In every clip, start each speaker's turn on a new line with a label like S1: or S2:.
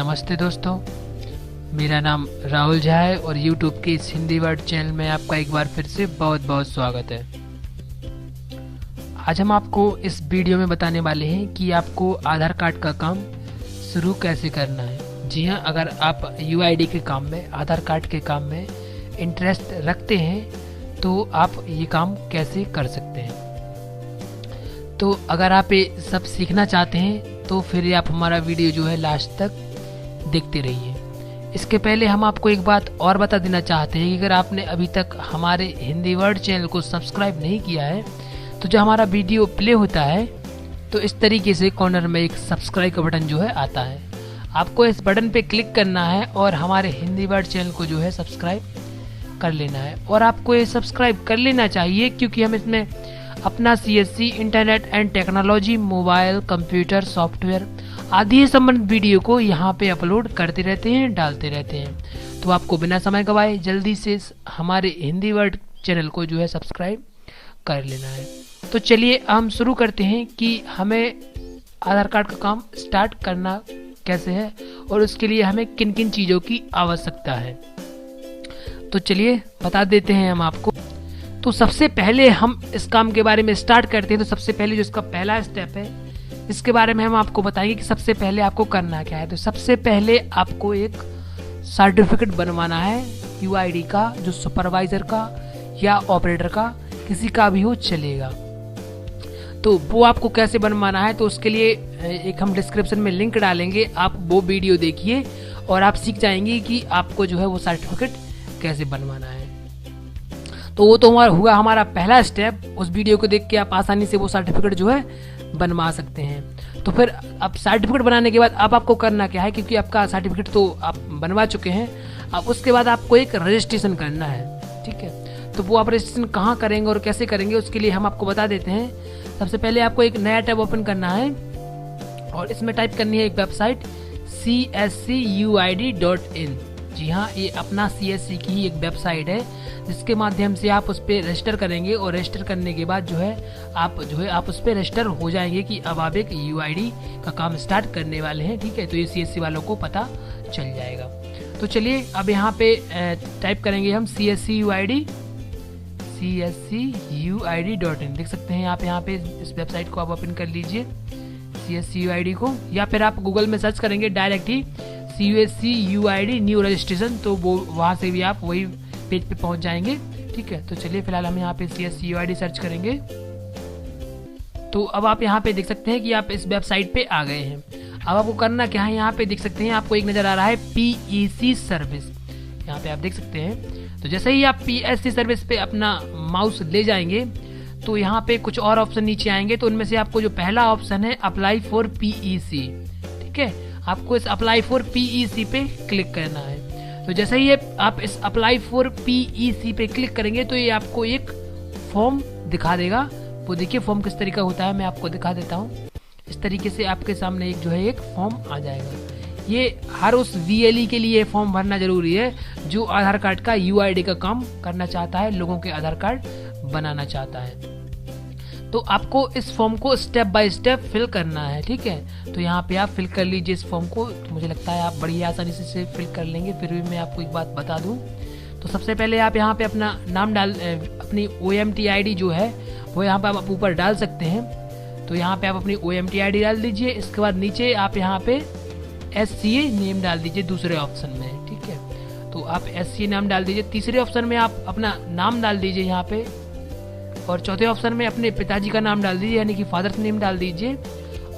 S1: नमस्ते दोस्तों, मेरा नाम राहुल झा है और YouTube के इस हिंदी वर्ड चैनल में आपका एक बार फिर से बहुत बहुत स्वागत है। आज हम आपको इस वीडियो में बताने वाले हैं कि आपको आधार कार्ड का काम शुरू कैसे करना है। जी हाँ, अगर आप UID के काम में, आधार कार्ड के काम में इंटरेस्ट रखते हैं तो आप ये काम कैसे कर सकते हैं। तो अगर आप ये सब सीखना चाहते हैं तो फिर आप हमारा वीडियो जो है लास्ट तक देखते रहिए। इसके पहले हम आपको एक बात और बता देना चाहते हैं कि अगर आपने अभी तक हमारे हिंदी वर्ड चैनल को सब्सक्राइब नहीं किया है तो जो हमारा वीडियो प्ले होता है तो इस तरीके से कॉर्नर में एक सब्सक्राइब का बटन जो है आता है। आपको इस बटन पे क्लिक करना है और हमारे हिंदी वर्ड चैनल को जो है सब्सक्राइब कर लेना है। और आपको ये सब्सक्राइब कर लेना चाहिए क्योंकि हम इसमें अपना CSC internet and technology, mobile, computer, software आदि संबंधित वीडियो को यहाँ पे अपलोड करते रहते हैं, डालते रहते हैं। तो आपको बिना समय गवाए जल्दी से हमारे हिंदी वर्ड चैनल को जो है सब्सक्राइब कर लेना है। तो चलिए हम शुरू करते हैं कि हमें आधार कार्ड का काम स्टार्ट करना कैसे है और उसके लिए हमें किन किन चीज़ों की आवश्यकता है। तो चलिए बता देते हैं हम आपको। तो सबसे पहले हम इस काम के बारे में स्टार्ट करते हैं। तो सबसे पहले जो इसका पहला स्टेप है इसके बारे में हम आपको बताएंगे कि सबसे पहले आपको करना क्या है। तो सबसे पहले आपको एक सर्टिफिकेट बनवाना है UID का, जो सुपरवाइजर का या ऑपरेटर का, किसी का भी हो चलेगा। तो वो आपको कैसे बनवाना है तो उसके लिए एक हम डिस्क्रिप्शन में लिंक डालेंगे, आप वो वीडियो देखिए और आप सीख जाएंगे कि आपको जो है वो सर्टिफिकेट कैसे बनवाना है। तो वो तो हुआ हमारा पहला स्टेप। उस वीडियो को देख के आप आसानी से वो सर्टिफिकेट जो है बनवा सकते हैं। तो फिर अब सर्टिफिकेट बनाने के बाद अब आपको करना क्या है, क्योंकि आपका सर्टिफिकेट तो आप बनवा चुके हैं, अब उसके बाद आपको एक रजिस्ट्रेशन करना है। ठीक है, तो वो आप रजिस्ट्रेशन कहाँ करेंगे और कैसे करेंगे उसके लिए हम आपको बता देते हैं। सबसे पहले आपको एक नया टैब ओपन करना है और इसमें टाइप करनी है एक वेबसाइट cscuid.in। जी हाँ, ये अपना CSC की ही एक वेबसाइट है जिसके माध्यम से आप उस पर रजिस्टर करेंगे और रजिस्टर करने के बाद आप उस पर रजिस्टर हो जाएंगे कि अब आप एक UID का काम स्टार्ट करने वाले हैं। ठीक है, तो ये CSC वालों को पता चल जाएगा। तो चलिए अब यहाँ पे टाइप करेंगे हम cscuid.in। देख सकते हैं आप यहाँ पे इस वेबसाइट को आप ओपन कर लीजिए, CSCUID को, या फिर आप गूगल में सर्च करेंगे डायरेक्ट ही CSCUID न्यू रजिस्ट्रेशन, तो वो वहाँ से भी आप वही पेज पे पहुंच जाएंगे। ठीक है, तो चलिए फिलहाल हम यहाँ पे CSCUID सर्च करेंगे। तो अब आप यहाँ पे देख सकते हैं कि आप इस वेबसाइट पे आ गए हैं। अब आपको करना क्या है, यहाँ पे देख सकते हैं आपको एक नजर आ रहा है PEC सर्विस, यहाँ पे आप देख सकते हैं। तो जैसे ही आप PEC सर्विस पे अपना माउस ले जाएंगे तो यहाँ पे कुछ और ऑप्शन नीचे आएंगे। तो उनमें से आपको जो पहला ऑप्शन है अप्लाई फॉर PEC, ठीक है, आपको इस अप्लाई फॉर PEC पे क्लिक करना है। तो जैसे ही आप इस अप्लाई फॉर PEC पे क्लिक करेंगे तो ये आपको एक फॉर्म दिखा देगा। वो देखिए फॉर्म किस तरीका होता है, मैं आपको दिखा देता हूँ। इस तरीके से आपके सामने एक जो है एक फॉर्म आ जाएगा। ये हर उस VLE के लिए फॉर्म भरना जरूरी है जो आधार कार्ड का UID का काम करना चाहता है, लोगों के आधार कार्ड बनाना चाहता है। तो आपको इस फॉर्म को स्टेप बाय स्टेप फिल करना है। ठीक है, तो यहाँ पे आप फिल कर लीजिए इस फॉर्म को। तो मुझे लगता है आप बड़ी आसानी से फिल कर लेंगे, फिर भी मैं आपको एक बात बता दूं। तो सबसे पहले आप यहाँ पे अपना नाम अपनी OMT ID जो है वो यहाँ पे आप ऊपर डाल सकते हैं। तो यहाँ पे आप अपनी OMT ID डाल दीजिए। इसके बाद नीचे आप यहाँ पे SCA नेम डाल दीजिए दूसरे ऑप्शन में। ठीक है, तो आप SCA नाम डाल दीजिए। तीसरे ऑप्शन में आप अपना नाम डाल दीजिए यहाँ पे, और चौथे ऑप्शन में अपने पिताजी का नाम डाल दीजिए, यानी कि फादर्स नेम डाल दीजिए।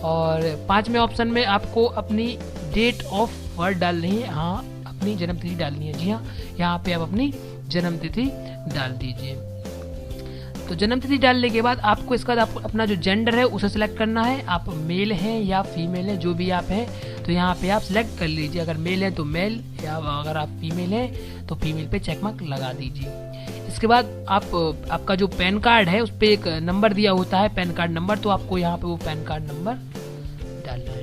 S1: और पांचवें ऑप्शन में आपको अपनी डेट ऑफ बर्थ डालनी है, हाँ अपनी जन्म तिथि डालनी है। जी हाँ, यहाँ पे आप अपनी जन्म तिथि डाल दीजिए। तो जन्म तिथि डालने के बाद आपको इसका अपना जो जेंडर है उसे सिलेक्ट करना है। आप मेल हैं या फीमेल हैं, जो भी आप हैं तो यहाँ पे आप सिलेक्ट कर लीजिए। अगर मेल है तो मेल, या अगर आप फीमेल हैं तो फीमेल पे चेक मार्क लगा दीजिए। इसके बाद आपका जो पैन कार्ड है उस पर एक नंबर दिया होता है, पैन कार्ड नंबर, तो आपको यहाँ पे वो पैन कार्ड नंबर डालना है।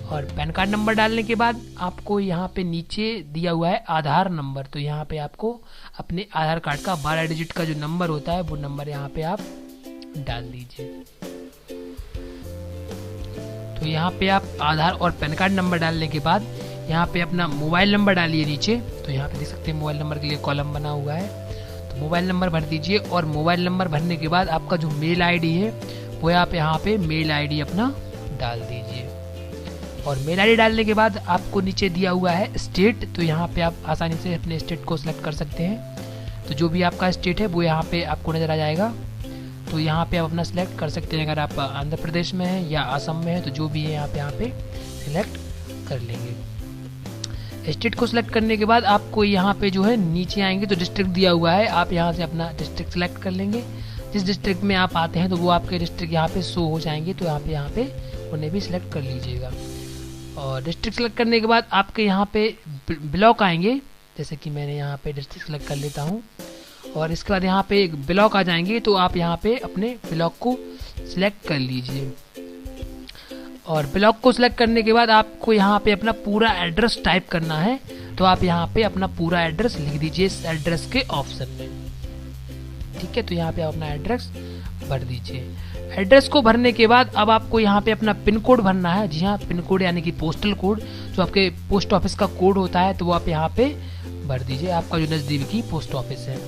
S1: और पैन कार्ड नंबर डालने के बाद आपको यहाँ पे नीचे दिया हुआ है आधार नंबर। तो यहाँ पे आपको अपने आधार कार्ड का 12 डिजिट का जो नंबर होता है वो नंबर यहाँ पे आप डाल दीजिए। तो यहाँ पे आप आधार और पैन कार्ड नंबर डालने के बाद यहाँ पे अपना मोबाइल नंबर डालिए नीचे। तो यहाँ पे देख सकते हैं मोबाइल नंबर के लिए कॉलम बना हुआ है, तो मोबाइल नंबर भर दीजिए। और मोबाइल नंबर भरने के बाद आपका जो मेल आईडी है वो आप यहाँ पे मेल आईडी अपना डाल दीजिए। और मेल आईडी डालने के बाद आपको नीचे दिया हुआ है स्टेट, तो यहाँ पे आप आसानी से अपने स्टेट को सिलेक्ट कर सकते हैं। तो जो भी आपका स्टेट है वो यहाँ पे आपको नज़र आ जाएगा, तो यहाँ पे आप अपना सिलेक्ट कर सकते हैं। अगर आप आंध्र प्रदेश में हैं या असम में हैं तो जो भी है यहाँ पे सिलेक्ट कर लेंगे। स्टेट को सिलेक्ट करने के बाद आपको यहाँ पे जो है नीचे आएंगे तो डिस्ट्रिक्ट दिया हुआ है, आप यहाँ से अपना डिस्ट्रिक्ट सिलेक्ट कर लेंगे। जिस डिस्ट्रिक्ट में आप आते हैं तो वो आपके डिस्ट्रिक्ट यहाँ पे शो हो जाएंगे, तो यहाँ पे उन्हें भी सिलेक्ट कर लीजिएगा। और डिस्ट्रिक्ट सेलेक्ट करने के बाद आपके यहाँ पे ब्लॉक आएंगे, जैसे कि मैंने यहाँ पे डिस्ट्रिक्ट सेलेक्ट कर लेता हूँ। और इसके बाद यहाँ पे एक ब्लॉक आ जाएंगे, तो आप यहाँ पे अपने ब्लॉक को सिलेक्ट कर लीजिए। और ब्लॉक को सिलेक्ट करने के बाद आपको यहाँ पे अपना पूरा एड्रेस टाइप करना है, तो आप यहाँ पे अपना पूरा एड्रेस लिख दीजिए इस एड्रेस के ऑप्शन में। ठीक है, तो यहाँ पे आप अपना एड्रेस भर दीजिए। एड्रेस को भरने के बाद अब आपको यहाँ पे अपना पिन कोड भरना है। जी हाँ, पिन कोड यानी कि पोस्टल कोड, जो आपके पोस्ट ऑफिस का कोड होता है, तो वो आप यहाँ पे भर दीजिए, आपका जो नज़दीकी पोस्ट ऑफिस है।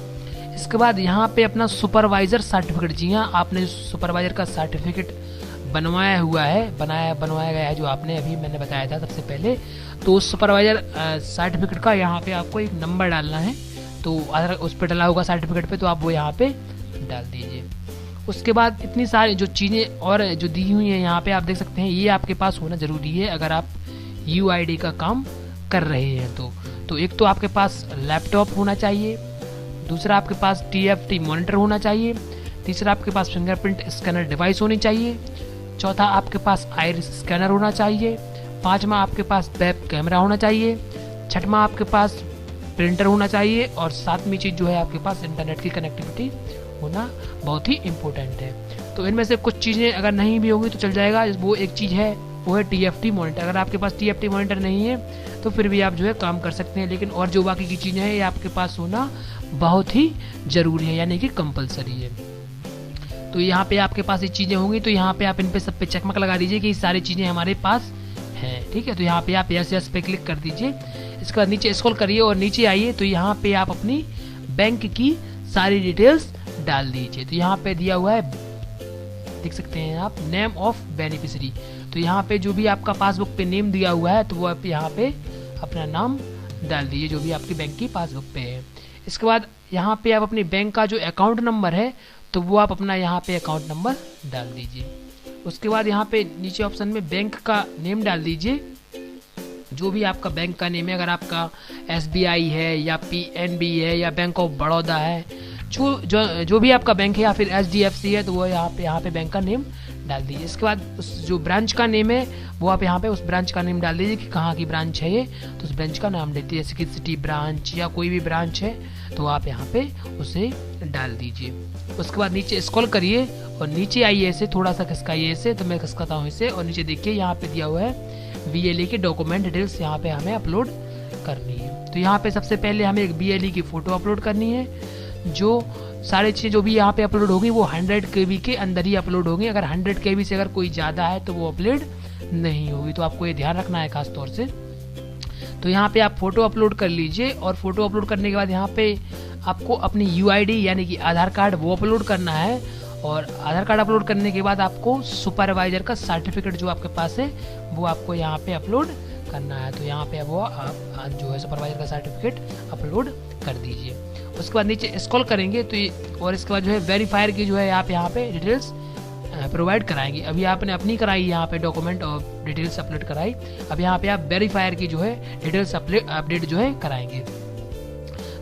S1: इसके बाद यहाँ पे अपना सुपरवाइजर सर्टिफिकेट, जी हाँ, आपने सुपरवाइजर का सर्टिफिकेट बनवाया हुआ है, बनवाया गया है, जो आपने अभी मैंने बताया था सबसे पहले। तो उस सुपरवाइजर सर्टिफिकेट का यहाँ पे आपको एक नंबर डालना है, तो अगर उस पर डाला होगा सर्टिफिकेट पे, तो आप वो यहाँ पे डाल दीजिए। उसके बाद इतनी सारी जो चीज़ें और जो दी हुई हैं यहाँ पे आप देख सकते हैं, ये आपके पास होना ज़रूरी है अगर आप UID का काम कर रहे हैं। तो एक तो आपके पास लैपटॉप होना चाहिए, दूसरा आपके पास TFT मॉनिटर होना चाहिए, तीसरा आपके पास फिंगरप्रिंट स्कैनर डिवाइस होनी चाहिए, चौथा आपके पास आइरिस स्कैनर होना चाहिए, पाँचवा आपके पास वेब कैमरा होना चाहिए, छठवां आपके पास प्रिंटर होना चाहिए, और सातवीं चीज़ जो है आपके पास इंटरनेट की कनेक्टिविटी होना बहुत ही इम्पोर्टेंट है। तो इनमें से कुछ चीज़ें अगर नहीं भी होंगी तो चल जाएगा। वो एक चीज़ है, वो है TFT मॉनिटर। अगर आपके पास TFT मॉनिटर नहीं है तो फिर भी आप जो है काम कर सकते हैं, लेकिन और जो बाकी की चीज़ें हैं ये आपके पास होना बहुत ही ज़रूरी है, यानी कि कंपलसरी है। तो यहाँ पे आपके पास ये चीज़ें होंगी, तो यहाँ पे आप इन पे सब पे चकमक लगा दीजिए कि ये सारी चीज़ें हमारे पास हैं। ठीक है, तो यहाँ पे आप यस पे क्लिक कर दीजिए। इसके बाद नीचे स्क्रॉल करिए और नीचे आइए, तो यहाँ पे आप अपनी बैंक की सारी डिटेल्स डाल दीजिए। तो यहाँ पे दिया हुआ है, देख सकते हैं आप, नेम ऑफ बेनिफिशियरी। तो यहाँ पे जो भी आपका पासबुक पे नेम दिया हुआ है, तो वो आप यहाँ पे अपना नाम डाल दीजिए जो भी आपकी बैंक की पासबुक पे है। इसके बाद यहाँ पे आप अपनी बैंक का जो अकाउंट नंबर है, तो वो आप अपना यहाँ पे अकाउंट नंबर डाल दीजिए। उसके बाद यहाँ पे नीचे ऑप्शन में बैंक का नेम डाल दीजिए, जो भी आपका बैंक का नेम है। अगर आपका SBI है या PNB है या बैंक ऑफ बड़ौदा है, जो भी आपका बैंक है, या फिर HDFC है, तो वो यहाँ पे बैंक का नेम डाल दीजिए। इसके बाद उस जो ब्रांच का नेम है वो आप यहाँ पे उस ब्रांच का नेम डाल दीजिए कि कहाँ की ब्रांच है ये, तो उस ब्रांच का नाम देती है, जैसे कि सिटी ब्रांच या कोई भी ब्रांच है, तो आप यहाँ पे उसे डाल दीजिए। उसके बाद नीचे स्क्रॉल करिए और नीचे आइए, ऐसे थोड़ा सा खिसकाइए इसे, तो मैं खिसकाता हूँ इसे, और नीचे देखिए यहाँ पे दिया हुआ है BLE की डॉक्यूमेंट डिटेल्स, यहाँ पे हमें अपलोड करनी है। तो यहाँ पे सबसे पहले हमें एक BLE की फ़ोटो अपलोड करनी है। जो सारी चीज़ें जो भी यहाँ पे अपलोड होगी वो 100 KB के अंदर ही अपलोड होंगी। अगर 100 KB से अगर कोई ज़्यादा है तो वो अपलोड नहीं होगी, तो आपको ये ध्यान रखना है खास तौर से। तो यहाँ पे आप फ़ोटो अपलोड कर लीजिए, और फोटो अपलोड करने के बाद यहाँ पे आपको अपनी UID यानी कि आधार कार्ड वो अपलोड करना है। और आधार कार्ड अपलोड करने के बाद आपको सुपरवाइजर का सर्टिफिकेट जो आपके पास है वो आपको यहाँ पे अपलोड करना है। तो यहाँ पे वो आप जो है सुपरवाइजर का सर्टिफिकेट अपलोड कर दीजिए। उसके बाद नीचे स्क्रॉल करेंगे तो और इसके बाद जो है वेरीफायर की जो है आप यहाँ पे डिटेल्स प्रोवाइड कराएंगे। अभी आपने अपनी कराई यहाँ पे डॉक्यूमेंट और डिटेल्स अपलोड कराई, अब यहाँ पे आप वेरीफायर की जो है डिटेल्स अपडेट जो है कराएंगे।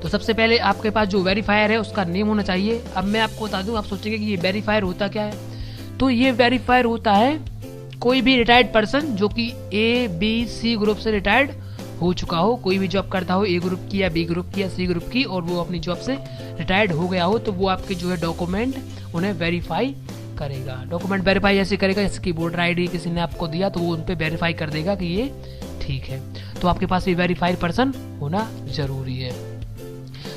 S1: तो सबसे पहले आपके पास जो वेरीफायर है उसका नेम होना चाहिए। अब मैं आपको बता दूं, आप सोचेंगे कि ये वेरीफायर होता क्या है। तो ये वेरीफायर होता है कोई भी रिटायर्ड पर्सन जो कि ABC ग्रुप से रिटायर्ड हो चुका हो, कोई भी जॉब करता हो A ग्रुप की या B ग्रुप की या C ग्रुप की, और वो अपनी जॉब से रिटायर्ड हो गया हो, तो वो आपके जो है डॉक्यूमेंट उन्हें वेरीफाई करेगा। डॉक्यूमेंट वेरीफाई ऐसे करेगा जैसे कि वोटर ID किसी ने आपको दिया तो वो उन पर वेरीफाई कर देगा कि ये ठीक है। तो आपके पास ये वेरीफाइड पर्सन होना जरूरी है।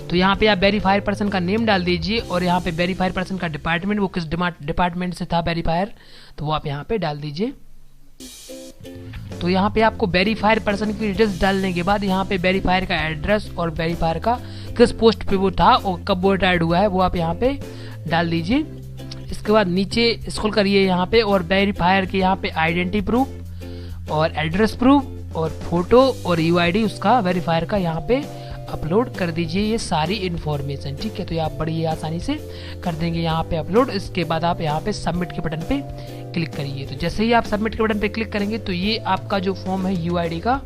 S1: तो यहाँ पे आप वेरीफायर पर्सन का नेम डाल दीजिए, और यहाँ पे वेरीफायर पर्सन का डिपार्टमेंट, वो किस डिपार्टमेंट से था वेरीफायर, तो वो आप यहाँ पे डाल दीजिए। तो यहाँ पे आपको वेरीफायर पर्सन की डिटेल्स डालने के बाद यहाँ पे वेरीफायर का एड्रेस और वेरीफायर का किस पोस्ट पे वो था और कब वो रिटायर्ड हुआ है वो आप यहाँ पे डाल दीजिए। इसके बाद नीचे स्क्रॉल करिए यहाँ पे और वेरीफायर के यहाँ पे आइडेंटिटी प्रूफ और एड्रेस प्रूफ और फोटो और यूआईडी उसका वेरीफायर का यहाँ पे अपलोड कर दीजिए ये सारी इन्फॉर्मेशन। ठीक है, तो ये आप बड़ी आसानी से कर देंगे यहाँ पे अपलोड। इसके बाद आप यहाँ पे सबमिट के बटन पे क्लिक करिए। तो जैसे ही आप सबमिट के बटन पे क्लिक करेंगे तो ये आपका जो फॉर्म है यूआईडी का,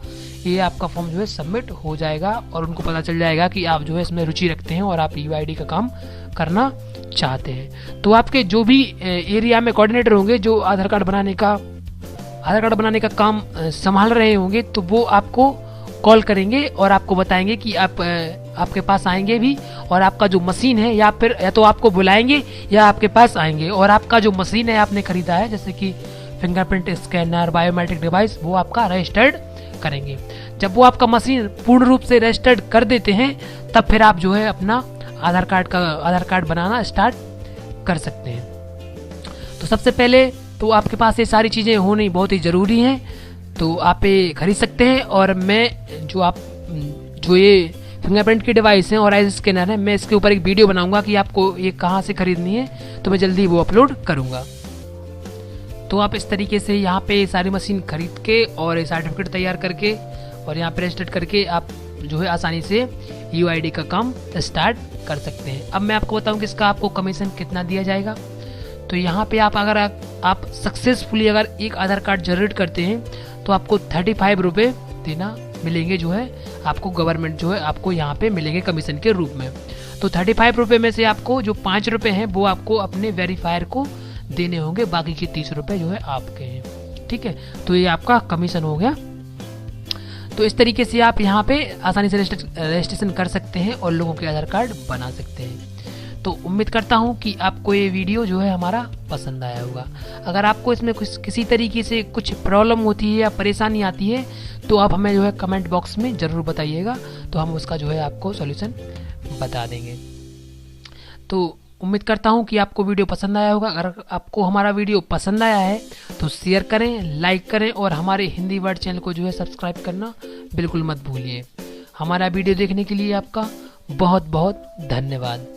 S1: ये आपका फॉर्म जो है सबमिट हो जाएगा और उनको पता चल जाएगा कि आप जो है इसमें रुचि रखते हैं और आप यूआईडी का काम करना चाहते हैं। तो आपके जो भी एरिया में कोऑर्डिनेटर होंगे जो आधार कार्ड बनाने का काम संभाल रहे होंगे, तो वो आपको कॉल करेंगे और आपको बताएंगे कि आपके पास आएंगे भी और आपका जो मशीन है या तो आपको बुलाएंगे या आपके पास आएंगे और आपका जो मशीन है आपने खरीदा है जैसे कि फिंगरप्रिंट स्कैनर, बायोमेट्रिक डिवाइस, वो आपका रजिस्टर्ड करेंगे। जब वो आपका मशीन पूर्ण रूप से रजिस्टर्ड कर देते हैं तब फिर आप जो है अपना आधार कार्ड बनाना स्टार्ट कर सकते हैं। तो सबसे पहले तो आपके पास ये सारी चीज़ें होनी बहुत ही ज़रूरी हैं, तो आप ये खरीद सकते हैं। और मैं जो ये फिंगरप्रिंट की डिवाइस है और आइज स्कैनर है, मैं इसके ऊपर एक वीडियो बनाऊंगा कि आपको ये कहाँ से खरीदनी है, तो मैं जल्दी वो अपलोड करूंगा। तो आप इस तरीके से यहाँ पे सारी मशीन खरीद के और सर्टिफिकेट तैयार करके और यहाँ पे रजिस्टर्ड करके आप जो है आसानी से यूआईडी का काम स्टार्ट कर सकते हैं। अब मैं आपको बताऊं कि इसका आपको कमीशन कितना दिया जाएगा। तो यहाँ पे अगर आप सक्सेसफुली अगर एक आधार कार्ड जनरेट करते हैं तो आपको 35 रुपये देना मिलेंगे, जो है आपको गवर्नमेंट जो है आपको यहाँ पे मिलेंगे कमीशन के रूप में। तो 35 रुपये में से आपको जो 5 रुपये हैं वो आपको अपने वेरीफायर को देने होंगे, बाकी के 30 रुपये जो है आपके हैं। ठीक है, तो ये आपका कमीशन हो गया। तो इस तरीके से आप यहाँ पे आसानी से रजिस्ट्रेशन कर सकते हैं और लोगों के आधार कार्ड बना सकते हैं। तो उम्मीद करता हूँ कि आपको ये वीडियो जो है हमारा पसंद आया होगा। अगर आपको इसमें किसी तरीके से कुछ प्रॉब्लम होती है या परेशानी आती है तो आप हमें जो है कमेंट बॉक्स में ज़रूर बताइएगा, तो हम उसका जो है आपको सॉल्यूशन बता देंगे। तो उम्मीद करता हूँ कि आपको वीडियो पसंद आया होगा। अगर आपको हमारा वीडियो पसंद आया है तो शेयर करें, लाइक करें और हमारे हिंदी वर्ड चैनल को जो है सब्सक्राइब करना बिल्कुल मत भूलिए। हमारा वीडियो देखने के लिए आपका बहुत बहुत धन्यवाद।